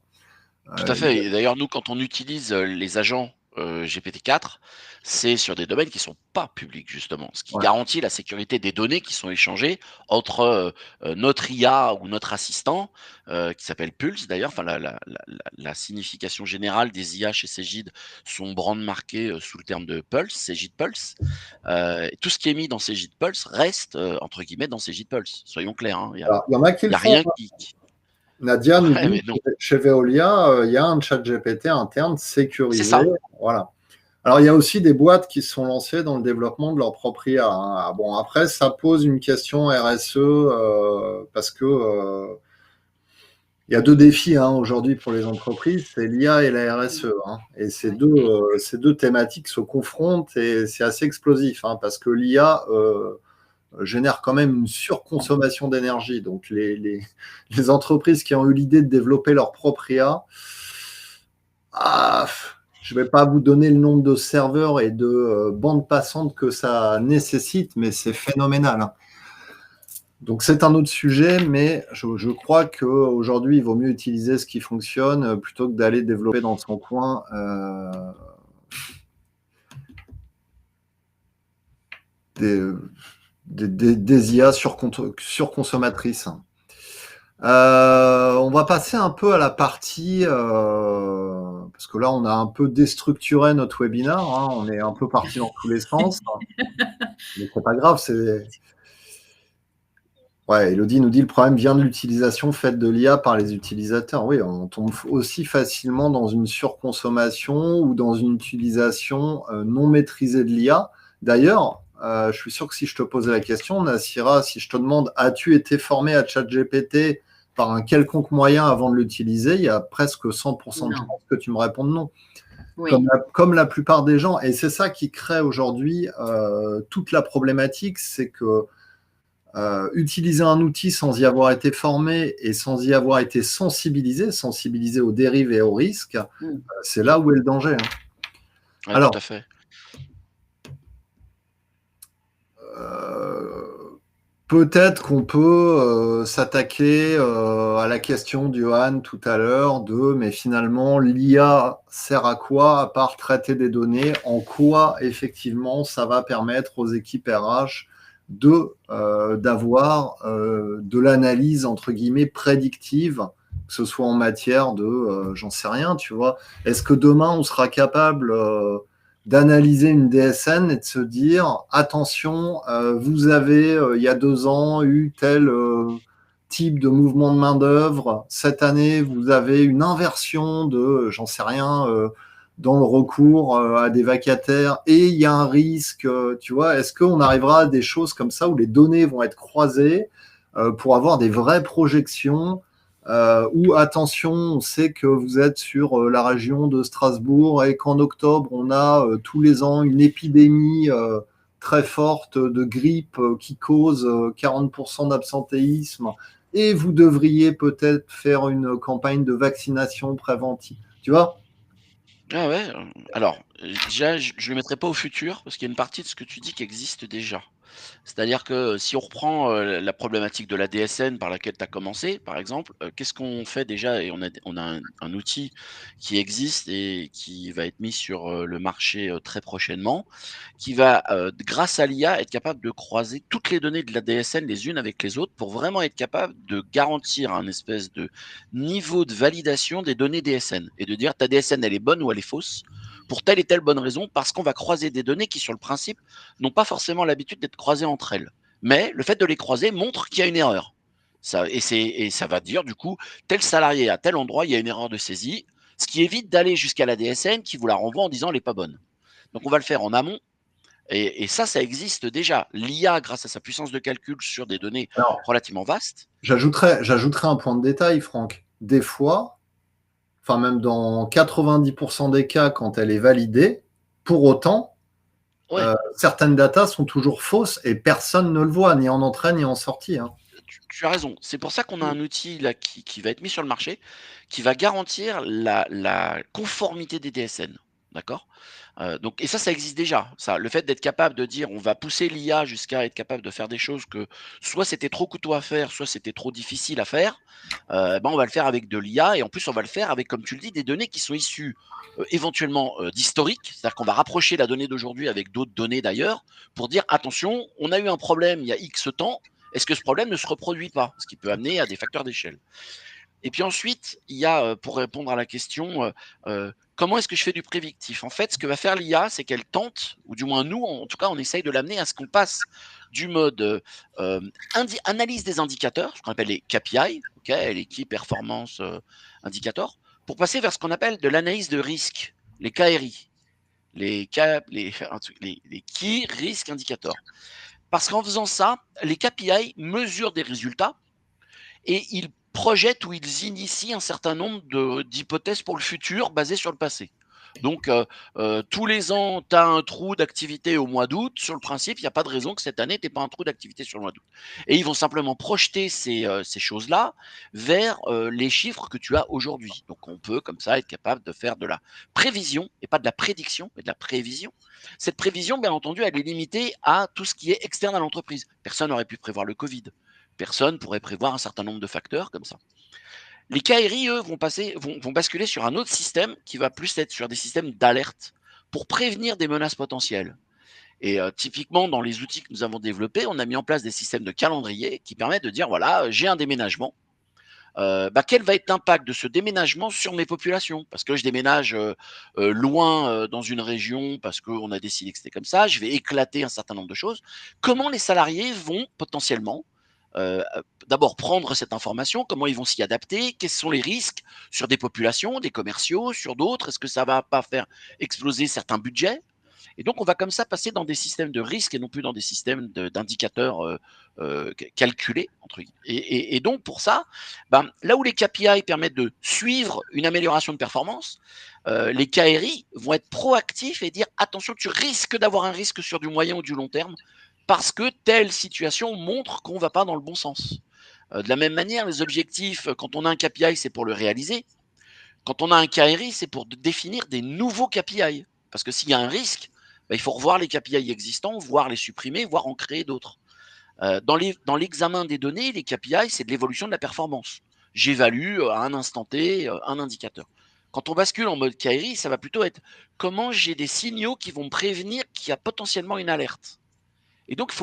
Tout à fait. Et d'ailleurs, nous, quand on utilise les agents GPT-4, c'est sur des domaines qui ne sont pas publics, justement, ce qui garantit la sécurité des données qui sont échangées entre notre IA ou notre assistant, qui s'appelle Pulse, d'ailleurs. Enfin, la signification générale des IA chez Cegid sont brandmarquées sous le terme de Pulse, Cegid Pulse. Tout ce qui est mis dans Cegid Pulse reste, entre guillemets, dans Cegid Pulse. Soyons clairs. Hein. Il y en a qui le font. Nadia nous dit chez Veolia, il y a un chat GPT interne sécurisé. C'est ça. Voilà. Alors, il y a aussi des boîtes qui se sont lancées dans le développement de leur propre IA. Hein. Bon, après, ça pose une question RSE parce que il y a 2 défis aujourd'hui pour les entreprises, c'est l'IA et la RSE. Hein. Et ces deux thématiques se confrontent et c'est assez explosif parce que l'IA génère quand même une surconsommation d'énergie. Donc, les entreprises qui ont eu l'idée de développer leur propre IA, je ne vais pas vous donner le nombre de serveurs et de bandes passantes que ça nécessite, mais c'est phénoménal. Hein. Donc, c'est un autre sujet, mais je crois qu'aujourd'hui, il vaut mieux utiliser ce qui fonctionne plutôt que d'aller développer dans son coin des IA surconsommatrices. On va passer un peu à la partie, parce que là, on a un peu déstructuré notre webinaire, hein, on est un peu parti dans tous les sens. Mais c'est pas grave, Ouais, Elodie nous dit le problème vient de l'utilisation faite de l'IA par les utilisateurs. Oui, on tombe aussi facilement dans une surconsommation ou dans une utilisation non maîtrisée de l'IA. D'ailleurs, je suis sûr que si je te posais la question, Nassira, si je te demande « As-tu été formé à ChatGPT par un quelconque moyen avant de l'utiliser ?» Il y a presque 100% de chances que tu me répondes non. Oui. Comme la plupart des gens. Et c'est ça qui crée aujourd'hui toute la problématique, c'est que utiliser un outil sans y avoir été formé et sans y avoir été sensibilisé aux dérives et aux risques, c'est là où est le danger. Hein. Ouais, alors, tout à fait. Peut-être qu'on peut s'attaquer à la question de Johan tout à l'heure mais finalement l'IA sert à quoi à part traiter des données, en quoi effectivement ça va permettre aux équipes RH d'avoir de l'analyse entre guillemets prédictive, que ce soit en matière de j'en sais rien, tu vois. Est-ce que demain on sera capable d'analyser une DSN et de se dire attention, vous avez il y a 2 ans eu tel type de mouvement de main d'œuvre, cette année vous avez une inversion de j'en sais rien dans le recours à des vacataires et il y a un risque, tu vois, est-ce qu'on arrivera à des choses comme ça où les données vont être croisées pour avoir des vraies projections ou attention, on sait que vous êtes sur la région de Strasbourg et qu'en octobre, on a tous les ans une épidémie très forte de grippe qui cause 40% d'absentéisme et vous devriez peut-être faire une campagne de vaccination préventive, tu vois ? Ah ouais, alors déjà je ne le mettrai pas au futur parce qu'il y a une partie de ce que tu dis qui existe déjà. C'est-à-dire que si on reprend la problématique de la DSN par laquelle tu as commencé, par exemple, qu'est-ce qu'on fait déjà? Et on a un outil qui existe et qui va être mis sur le marché très prochainement, qui va, grâce à l'IA, être capable de croiser toutes les données de la DSN les unes avec les autres pour vraiment être capable de garantir un espèce de niveau de validation des données DSN et de dire ta DSN elle est bonne ou elle est fausse pour telle et telle bonne raison, parce qu'on va croiser des données qui, sur le principe, n'ont pas forcément l'habitude d'être croisées entre elles. Mais le fait de les croiser montre qu'il y a une erreur. Et ça va dire, du coup, tel salarié à tel endroit, il y a une erreur de saisie, ce qui évite d'aller jusqu'à la DSN qui vous la renvoie en disant elle n'est pas bonne. Donc on va le faire en amont. Et ça existe déjà. L'IA, grâce à sa puissance de calcul sur des données Alors, relativement vastes. j'ajouterais un point de détail, Franck. Des fois, enfin même dans 90% des cas, quand elle est validée, pour autant, Ouais, certaines datas sont toujours fausses et personne ne le voit, ni en entrée ni en sortie, hein. tu as raison. C'est pour ça qu'on a un outil là qui va être mis sur le marché, qui va garantir la conformité des DSN. D'accord? Donc, et ça existe déjà. Ça, le fait d'être capable de dire on va pousser l'IA jusqu'à être capable de faire des choses que soit c'était trop coûteux à faire, soit c'était trop difficile à faire, ben on va le faire avec de l'IA et en plus on va le faire avec, comme tu le dis, des données qui sont issues éventuellement d'historique, c'est-à-dire qu'on va rapprocher la donnée d'aujourd'hui avec d'autres données d'ailleurs pour dire attention, on a eu un problème il y a X temps, est-ce que ce problème ne se reproduit pas? Ce qui peut amener à des facteurs d'échelle. Et puis ensuite, il y a, pour répondre à la question, comment est-ce que je fais du prédictif? En fait, ce que va faire l'IA, c'est qu'elle tente, ou du moins nous, en tout cas, on essaye de l'amener à ce qu'on passe du mode analyse des indicateurs, ce qu'on appelle les KPI, okay, les Key Performance Indicators, pour passer vers ce qu'on appelle de l'analyse de risque, les KRI, les Key Risk Indicators. Parce qu'en faisant ça, les KPI mesurent des résultats et ils projettent ou ils initient un certain nombre d'hypothèses pour le futur basées sur le passé. Donc, tous les ans, tu as un trou d'activité au mois d'août. Sur le principe, il n'y a pas de raison que cette année, tu n'aies pas un trou d'activité sur le mois d'août. Et ils vont simplement projeter ces choses-là vers les chiffres que tu as aujourd'hui. Donc, on peut, comme ça, être capable de faire de la prévision, et pas de la prédiction, mais de la prévision. Cette prévision, bien entendu, elle est limitée à tout ce qui est externe à l'entreprise. Personne n'aurait pu prévoir le Covid. Personne pourrait prévoir un certain nombre de facteurs comme ça. Les KRI, eux, vont basculer sur un autre système qui va plus être sur des systèmes d'alerte pour prévenir des menaces potentielles. Et typiquement, dans les outils que nous avons développés, on a mis en place des systèmes de calendrier qui permettent de dire, voilà, j'ai un déménagement. Quel va être l'impact de ce déménagement sur mes populations? Parce que je déménage loin dans une région, parce qu'on a décidé que c'était comme ça, je vais éclater un certain nombre de choses. Comment les salariés vont potentiellement d'abord prendre cette information, comment ils vont s'y adapter, quels sont les risques sur des populations, des commerciaux, sur d'autres, est-ce que ça va pas faire exploser certains budgets? Et donc, on va comme ça passer dans des systèmes de risque et non plus dans des systèmes d'indicateurs calculés. Et donc, pour ça, là où les KPI permettent de suivre une amélioration de performance, les KRI vont être proactifs et dire attention, tu risques d'avoir un risque sur du moyen ou du long terme parce que telle situation montre qu'on ne va pas dans le bon sens. De la même manière, les objectifs, quand on a un KPI, c'est pour le réaliser. Quand on a un KRI, c'est pour définir des nouveaux KPI. Parce que s'il y a un risque, il faut revoir les KPI existants, voire les supprimer, voire en créer d'autres. Dans l'examen des données, les KPI, c'est de l'évolution de la performance. J'évalue à un instant T un indicateur. Quand on bascule en mode KRI, ça va plutôt être comment j'ai des signaux qui vont me prévenir qu'il y a potentiellement une alerte. Et donc,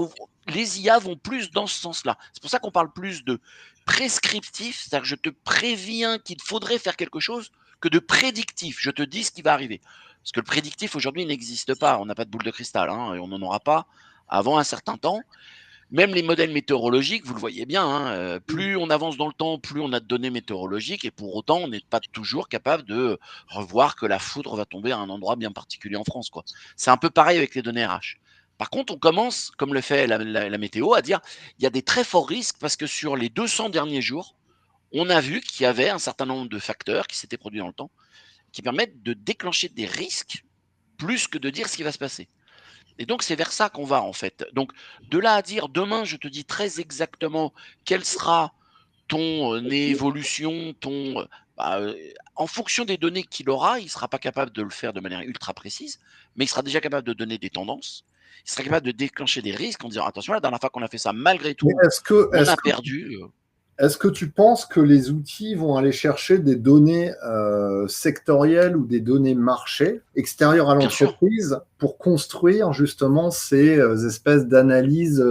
les IA vont plus dans ce sens-là. C'est pour ça qu'on parle plus de prescriptif, c'est-à-dire que je te préviens qu'il faudrait faire quelque chose, que de prédictif, je te dis ce qui va arriver. Parce que le prédictif aujourd'hui n'existe pas, on n'a pas de boule de cristal, hein, et on n'en aura pas avant un certain temps. Même les modèles météorologiques, vous le voyez bien, hein, plus on avance dans le temps, plus on a de données météorologiques, et pour autant, on n'est pas toujours capable de revoir que la foudre va tomber à un endroit bien particulier en France, quoi. C'est un peu pareil avec les données RH. Par contre, on commence, comme le fait la météo, à dire il y a des très forts risques parce que sur les 200 derniers jours, on a vu qu'il y avait un certain nombre de facteurs qui s'étaient produits dans le temps qui permettent de déclencher des risques plus que de dire ce qui va se passer. Et donc, c'est vers ça qu'on va, en fait. Donc, de là à dire, demain, je te dis très exactement quelle sera ton évolution, en fonction des données qu'il aura, il ne sera pas capable de le faire de manière ultra précise, mais il sera déjà capable de donner des tendances. Il sera capable de déclencher des risques en disant, attention, la dernière fois qu'on a fait ça, malgré Mais tout, on a perdu. Est-ce que tu penses que les outils vont aller chercher des données sectorielles ou des données marché extérieures à Bien sûr. l'entreprise pour construire justement ces espèces d'analyses,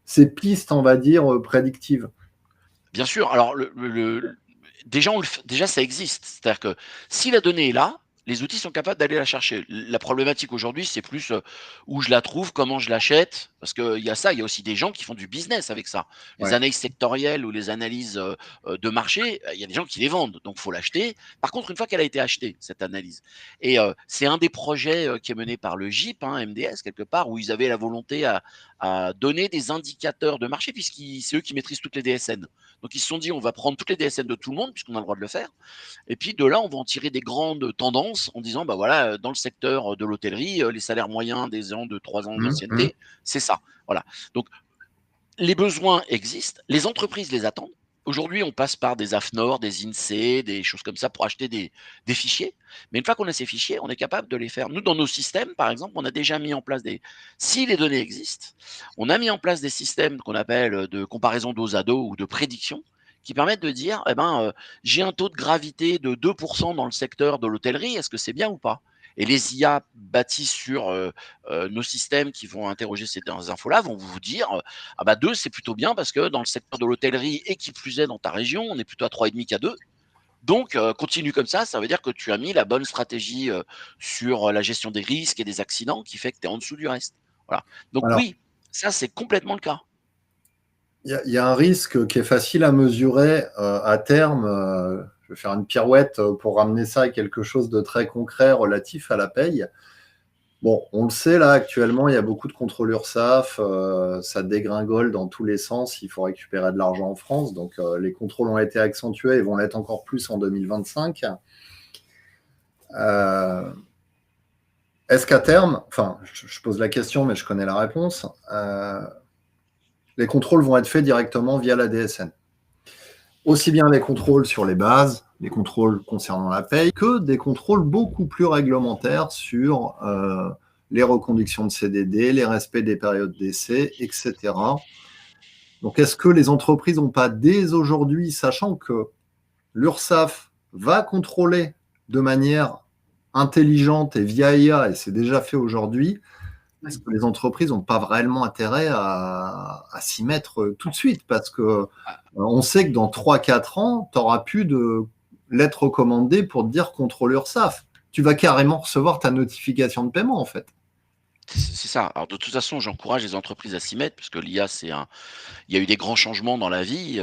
ces pistes, on va dire, prédictives? Bien sûr. Alors, déjà, ça existe. C'est-à-dire que si la donnée est là, les outils sont capables d'aller la chercher. La problématique aujourd'hui, c'est plus où je la trouve, comment je l'achète, parce qu'il y a ça, il y a aussi des gens qui font du business avec ça. Les Ouais. analyses sectorielles ou les analyses de marché, il y a des gens qui les vendent, donc il faut l'acheter. Par contre, une fois qu'elle a été achetée, cette analyse, et c'est un des projets qui est mené par le GIP, hein, MDS, quelque part, où ils avaient la volonté à donner des indicateurs de marché, puisque c'est eux qui maîtrisent toutes les DSN. Donc ils se sont dit, on va prendre toutes les DSN de tout le monde, puisqu'on a le droit de le faire. Et puis de là, on va en tirer des grandes tendances en disant, bah voilà, dans le secteur de l'hôtellerie, les salaires moyens des gens de 3 ans Mmh. d'ancienneté, c'est ça. Voilà. Donc les besoins existent, les entreprises les attendent. Aujourd'hui, on passe par des AFNOR, des INSEE, des choses comme ça pour acheter des fichiers. Mais une fois qu'on a ces fichiers, on est capable de les faire. Nous, dans nos systèmes, par exemple, on a déjà mis en place si les données existent, on a mis en place des systèmes qu'on appelle de comparaison dos à dos ou de prédiction qui permettent de dire, eh ben, j'ai un taux de gravité de 2% dans le secteur de l'hôtellerie, est-ce que c'est bien ou pas? Et les IA bâtis sur nos systèmes qui vont interroger ces infos-là vont vous dire ah bah 2, c'est plutôt bien parce que dans le secteur de l'hôtellerie et qui plus est dans ta région, on est plutôt à 3,5 qu'à 2. Donc, continue comme ça veut dire que tu as mis la bonne stratégie sur la gestion des risques et des accidents qui fait que tu es en dessous du reste. Voilà. Donc Alors, oui, ça c'est complètement le cas. il y a un risque qui est facile à mesurer à terme. Je vais faire une pirouette pour ramener ça à quelque chose de très concret relatif à la paye. Bon, on le sait, là, actuellement, il y a beaucoup de contrôles URSSAF, ça dégringole dans tous les sens, il faut récupérer de l'argent en France, donc les contrôles ont été accentués et vont l'être encore plus en 2025. Est-ce qu'à terme, enfin, je pose la question, mais je connais la réponse, les contrôles vont être faits directement via la DSN? Aussi bien les contrôles sur les bases, les contrôles concernant la paye, que des contrôles beaucoup plus réglementaires sur les reconductions de CDD, les respects des périodes d'essai, etc. Donc, est-ce que les entreprises n'ont pas dès aujourd'hui, sachant que l'URSSAF va contrôler de manière intelligente et via IA, et c'est déjà fait aujourd'hui, est-ce que les entreprises n'ont pas réellement intérêt à s'y mettre tout de suite? Parce que on sait que dans 3-4 ans, tu n'auras plus de lettres recommandées pour te dire contrôle URSSAF. Tu vas carrément recevoir ta notification de paiement, en fait. C'est ça. Alors de toute façon, j'encourage les entreprises à s'y mettre parce que l'IA, il y a eu des grands changements dans la vie.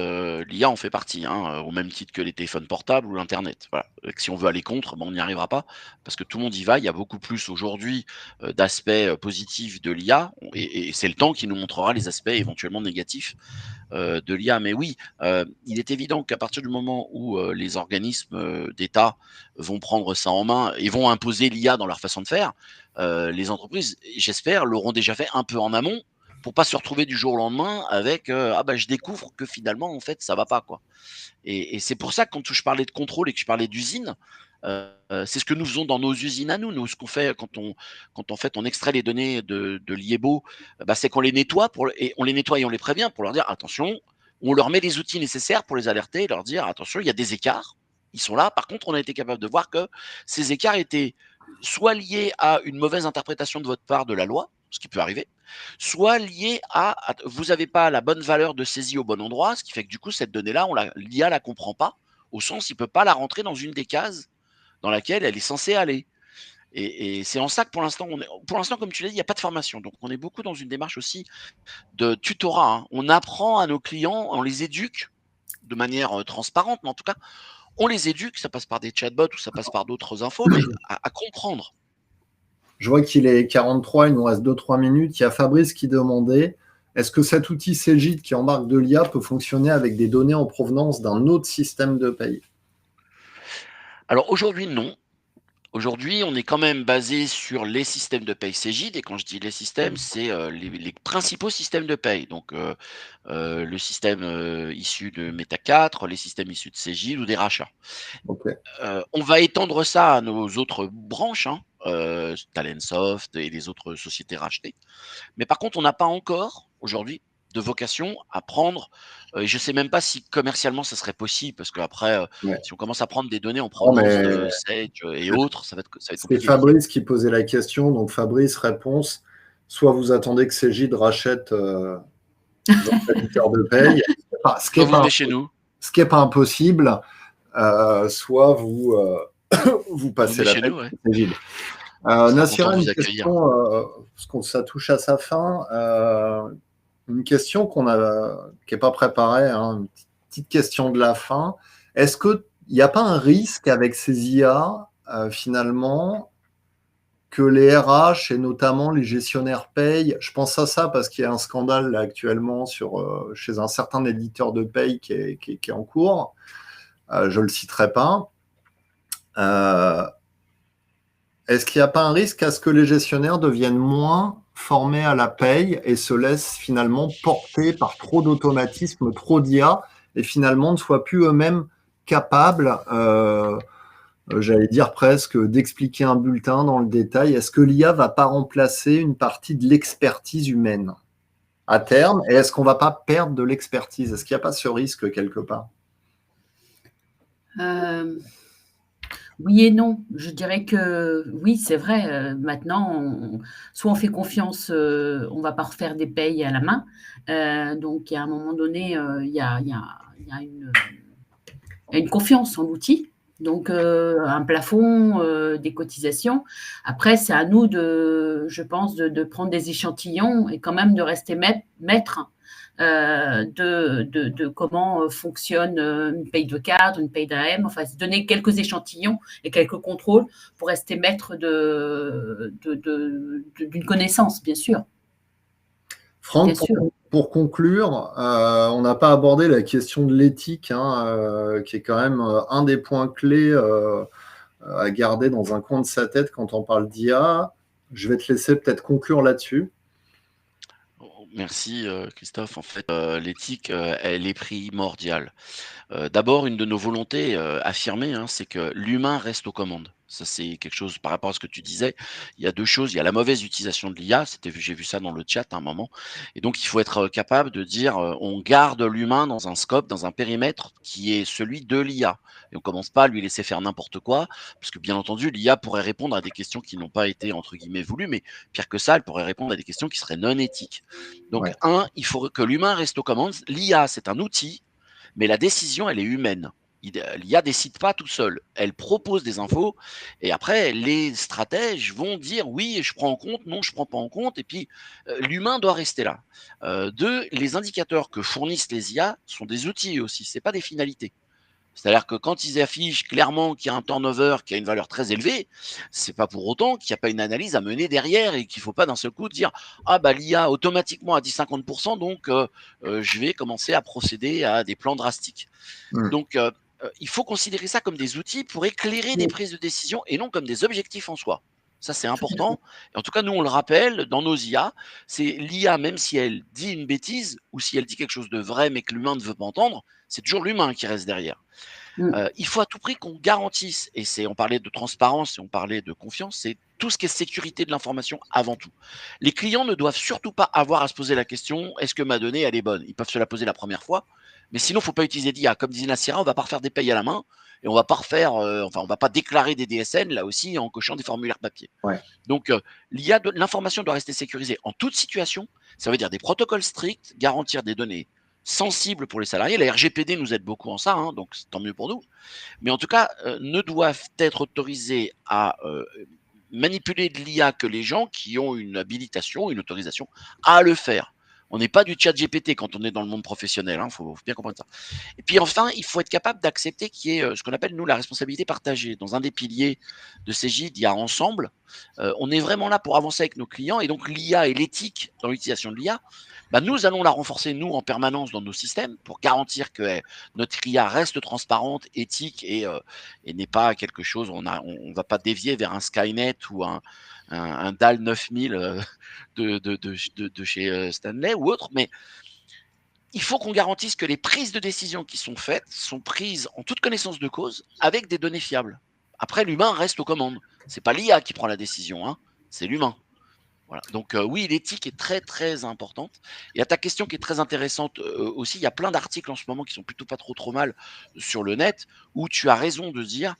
L'IA en fait partie, hein, au même titre que les téléphones portables ou l'Internet. Voilà. Et que si on veut aller contre, ben, on n'y arrivera pas parce que tout le monde y va. Il y a beaucoup plus aujourd'hui d'aspects positifs de l'IA et c'est le temps qui nous montrera les aspects éventuellement négatifs de l'IA. Mais oui, il est évident qu'à partir du moment où les organismes d'État vont prendre ça en main et vont imposer l'IA dans leur façon de faire, les entreprises, j'espère, l'auront déjà fait un peu en amont pour pas se retrouver du jour au lendemain avec ah bah je découvre que finalement en fait ça va pas quoi. Et c'est pour ça que quand je parlais de contrôle et que je parlais d'usine, c'est ce que nous faisons dans nos usines à nous. Nous, ce qu'on fait quand en fait on extrait les données de l'IEBO, bah, c'est qu'on les nettoie et on les nettoie et on les prévient pour leur dire attention, on leur met les outils nécessaires pour les alerter et leur dire attention, il y a des écarts, ils sont là. Par contre, on a été capable de voir que ces écarts étaient soit liés à une mauvaise interprétation de votre part de la loi, ce qui peut arriver, soit liés à vous n'avez pas la bonne valeur de saisie au bon endroit, ce qui fait que du coup, cette donnée-là, l'IA ne la comprend pas, au sens, il ne peut pas la rentrer dans une des cases dans laquelle elle est censée aller. Et c'est en ça que pour l'instant, comme tu l'as dit, il n'y a pas de formation. Donc, on est beaucoup dans une démarche aussi de tutorat. Hein. On apprend à nos clients, on les éduque de manière transparente, mais en tout cas, on les éduque, ça passe par des chatbots ou ça passe par d'autres infos, mais à comprendre. Je vois qu'il est 43, il nous reste 2-3 minutes. Il y a Fabrice qui demandait est-ce que cet outil Cegid qui embarque de l'IA peut fonctionner avec des données en provenance d'un autre système de paye? Alors aujourd'hui, non. Aujourd'hui, on est quand même basé sur les systèmes de paye Cegid et quand je dis les systèmes, c'est les principaux systèmes de paye. Donc le système issu de Meta 4, les systèmes issus de Cegid ou des rachats. Okay. On va étendre ça à nos autres branches, hein, Talentsoft et les autres sociétés rachetées. Mais par contre, on n'a pas encore aujourd'hui de vocation à prendre. Je ne sais même pas si commercialement ça serait possible parce qu'après, si on commence à prendre des données en provenance de Sage et autres, ça va être compliqué. C'est Fabrice qui posait la question. Donc Fabrice, réponse soit vous attendez que Cegid rachète votre éditeur de paye, ce qui n'est pas impossible, soit vous Vous passez Venez chez l'appel, nous, ouais. c'est Gilles. On sera content Nassira, de une vous accueillir. question, parce que ça touche à sa fin. Une question qui n'est pas préparée, hein, une petite question de la fin. Est-ce qu'il n'y a pas un risque avec ces IA, finalement, que les RH et notamment les gestionnaires paye? Je pense à ça parce qu'il y a un scandale là, actuellement chez un certain éditeur de paye qui est en cours. Je ne le citerai pas. Est-ce qu'il n'y a pas un risque à ce que les gestionnaires deviennent moins formés à la paye et se laissent finalement porter par trop d'automatismes, trop d'IA, et finalement ne soient plus eux-mêmes capables, j'allais dire presque, d'expliquer un bulletin dans le détail? Est-ce que l'IA ne va pas remplacer une partie de l'expertise humaine à terme? Et est-ce qu'on ne va pas perdre de l'expertise? Est-ce qu'il n'y a pas ce risque quelque part? Oui et non. Je dirais que oui, c'est vrai. Maintenant, soit on fait confiance, on ne va pas refaire des payes à la main. Donc, il y a un moment donné, il y a une confiance en l'outil. Donc, un plafond, des cotisations. Après, c'est à nous, je pense, de prendre des échantillons et quand même de rester maître de comment fonctionne une paye de cadre, une paye d'AM, enfin, se donner quelques échantillons et quelques contrôles pour rester maître d'une connaissance, bien sûr. Franck, pour conclure, on n'a pas abordé la question de l'éthique, hein, qui est quand même un des points clés à garder dans un coin de sa tête quand on parle d'IA. Je vais te laisser peut-être conclure là-dessus. Merci Christophe. En fait, l'éthique, elle est primordiale. D'abord, une de nos volontés affirmées, hein, c'est que l'humain reste aux commandes. Ça, c'est quelque chose par rapport à ce que tu disais. Il y a deux choses. Il y a la mauvaise utilisation de l'IA. J'ai vu ça dans le chat à un moment. Et donc, il faut être capable de dire on garde l'humain dans un scope, dans un périmètre qui est celui de l'IA. Et on commence pas à lui laisser faire n'importe quoi, parce que bien entendu, l'IA pourrait répondre à des questions qui n'ont pas été entre guillemets voulues, mais pire que ça, elle pourrait répondre à des questions qui seraient non éthiques. Donc, Ouais. il faut que l'humain reste aux commandes. L'IA, c'est un outil, mais la décision, elle est humaine. L'IA décide pas tout seul. Elle propose des infos et après, les stratèges vont dire oui, je prends en compte, non, je prends pas en compte. Et puis, l'humain doit rester là. Deux, les indicateurs que fournissent les IA sont des outils aussi, c'est pas des finalités. C'est-à-dire que quand ils affichent clairement qu'il y a un turnover qui a une valeur très élevée, c'est pas pour autant qu'il n'y a pas une analyse à mener derrière et qu'il faut pas d'un seul coup dire ah bah l'IA automatiquement a dit 50%, donc je vais commencer à procéder à des plans drastiques. Donc il faut considérer ça comme des outils pour éclairer des prises de décision et non comme des objectifs en soi. Ça, c'est important. Et en tout cas, nous, on le rappelle dans nos IA, c'est l'IA, même si elle dit une bêtise ou si elle dit quelque chose de vrai mais que l'humain ne veut pas entendre, c'est toujours l'humain qui reste derrière. Il faut à tout prix qu'on garantisse, et on parlait de transparence et on parlait de confiance, c'est tout ce qui est sécurité de l'information avant tout. Les clients ne doivent surtout pas avoir à se poser la question est-ce que ma donnée elle est bonne? Ils peuvent se la poser la première fois, mais sinon il ne faut pas utiliser d'IA. Comme disait Nassira, on ne va pas refaire des payes à la main et on va pas refaire, on va pas déclarer des DSN là aussi en cochant des formulaires papier. Ouais. Donc l'information doit rester sécurisée en toute situation. Ça veut dire des protocoles stricts, garantir des données sensibles pour les salariés. La RGPD nous aide beaucoup en ça, hein, donc tant mieux pour nous. Mais en tout cas, ne doivent être autorisés à manipuler de l'IA que les gens qui ont une habilitation, une autorisation à le faire. On n'est pas du chat GPT quand on est dans le monde professionnel, il faut bien comprendre ça. Et puis enfin, il faut être capable d'accepter qu'il y ait ce qu'on appelle, nous, la responsabilité partagée. Dans un des piliers de Cegid, il y a ensemble. On est vraiment là pour avancer avec nos clients. Et donc l'IA et l'éthique dans l'utilisation de l'IA, nous allons la renforcer, nous, en permanence dans nos systèmes pour garantir que notre IA reste transparente, éthique et n'est pas quelque chose, on ne va pas dévier vers un Skynet ou un DAL 9000 de chez Stanley ou autre, mais il faut qu'on garantisse que les prises de décision qui sont faites sont prises en toute connaissance de cause avec des données fiables. Après, l'humain reste aux commandes. C'est pas l'IA qui prend la décision, hein, c'est l'humain. Voilà. Donc oui, l'éthique est très très importante. Et à ta question qui est très intéressante aussi, il y a plein d'articles en ce moment qui sont plutôt pas trop mal sur le net où tu as raison de dire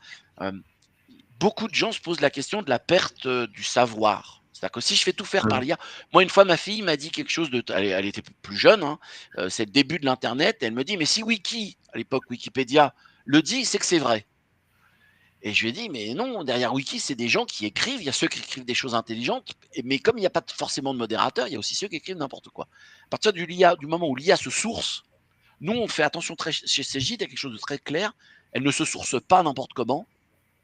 beaucoup de gens se posent la question de la perte du savoir. C'est-à-dire que si je fais tout faire par l'IA, moi une fois ma fille m'a dit quelque chose elle était plus jeune, hein, c'est le début de l'internet, et elle me dit mais si Wiki, à l'époque Wikipédia, le dit, c'est que c'est vrai. Et je lui ai dit, mais non, derrière Wiki, c'est des gens qui écrivent. Il y a ceux qui écrivent des choses intelligentes, mais comme il n'y a pas forcément de modérateur, il y a aussi ceux qui écrivent n'importe quoi. À partir du moment où l'IA se source, nous, on fait attention chez Cegid, il y a quelque chose de très clair. Elle ne se source pas n'importe comment.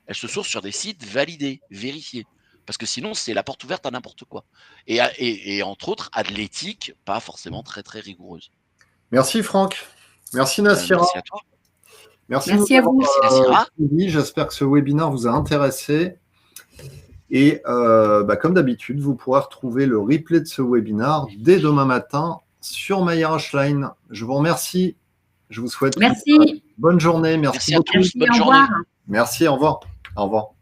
Elle se source sur des sites validés, vérifiés. Parce que sinon, c'est la porte ouverte à n'importe quoi. Et entre autres, à de l'éthique, pas forcément très, très rigoureuse. Merci Franck. Merci Nassira. Merci à toi. Merci à vous. Merci Nassira. J'espère que ce webinaire vous a intéressé. Et comme d'habitude, vous pourrez retrouver le replay de ce webinaire dès demain matin sur MyRHline. Je vous remercie. Je vous souhaite une bonne journée. Merci beaucoup. À tous. Bonne journée. Merci, au revoir. Au revoir.